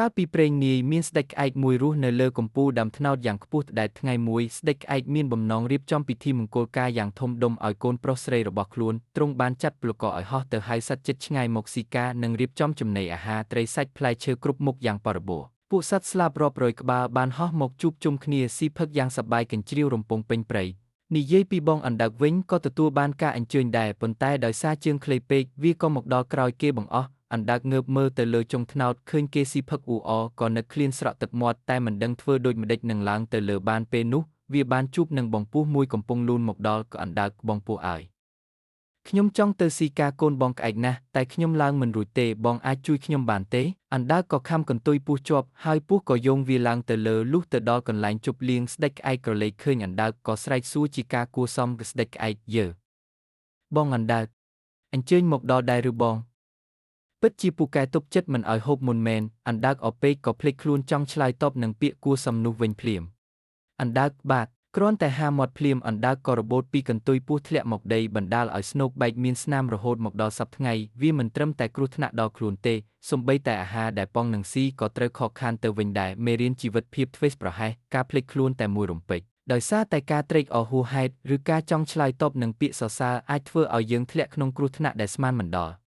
កាលពីព្រេងនាយមានស្ដេចក្អែកមួយរស់នៅលើកំពូលដើមត្នោតយ៉ាងខ្ពស់ដែលថ្ងៃមួយស្ដេចក្អែកមានបំណងរៀបចំពិធីមង្គលការយ៉ាងធំដុំឲ្យកូនប្រុសស្រីរបស់ខ្លួនទ្រង់បានចាត់ពលករឲ្យហោះទៅហៅសត្វជិតឆ្ងាយមកស៊ីការនិងរៀបចំចំណីអាហារត្រីសាច់ផ្លែឈើគ្រប់មុខយ៉ាងបរិបូរណ៍ពួកសត្វស្លាបរាប់រយក្បាលបានហោះមកជួបជុំគ្នាស៊ីផឹកយ៉ាងសប្បាយកញ្ជ្រៀវរំពងពេញព្រៃនិយាយពីបងអណ្ដើកវិញក៏ទទួលបានការអញ្ជើញដែរប៉ុន្តែដោយសារជើងខ្លីពេកវាក៏មកដល់ក្រោយគេបង្អស់អណ្ដើកងើបមើលទៅលើចុងត្នោតឃើញគេស៊ីផឹកអ៊ូអរក៏នឹកឃ្លានស្រក់ទឹកមាត់តែមិនដឹងធ្វើដូចម្ដេចនឹងឡើងទៅលើបានពេលនោះវាបានជួបនឹងបងពស់មួយកំពុងលូនមកដល់ក៏អណ្ដើកបងពស់អើយខ្ញុំចង់ទៅស៊ីការកូនបងក្អែកណាស់តែខ្ញុំឡើងមិនរួចទេបងអាចជួយខ្ញុំបានទេអណ្ដើកក៏ខំកន្ទុយពស់ជាប់ហើយពស់ក៏យោងវាឡើងទៅលើលុះទៅដល់កន្លែងជប់លៀងស្ដេចក្អែកក្រឡេកឃើញអណ្ដើកក៏ស្រែកសួរជាការគួរសមគឺស្ដេចក្អែកយើបងអណ្ដើកអញ្ជើញមកដល់ដែរឬបងពិតជាពូកែទប់ចិត្តមិនឲ្យហូបមុនមែនអណ្ដើកអពេកក៏ភ្លេចខ្លួនចង់ឆ្លើយតបនឹងពាក្យគួរសមនោះវិញភ្លាមអណ្ដើកបាទគ្រាន់តែហាមាត់ភ្លាមអណ្ដើកក៏របូតពីកន្ទុយពស់ធ្លាក់មកដីបណ្ដាលឲ្យស្នូកបែកមានស្នាមរហូតមកដល់សប្តាហ៍ថ្ងៃវាមិនត្រឹមតែគ្រោះថ្នាក់ដល់ខ្លួនទេសូម្បីតែអាហារដែលប៉ងនឹងស៊ីក៏ត្រូវខកខានទៅវិញដែរមេរៀនជីវិតភាពធ្វេសប្រហែសការភ្លេចខ្លួនតែមួយរំពេចដោយសារតែការត្រេកអរហួសហេតុឬការចង់ឆ្លើយតបនឹងពាក្យសរសើរអាចធ្វើឲ្យយើងធ្លាក់ក្នុងគ្រោះថ្នាក់ដែលស្មានមិនដល់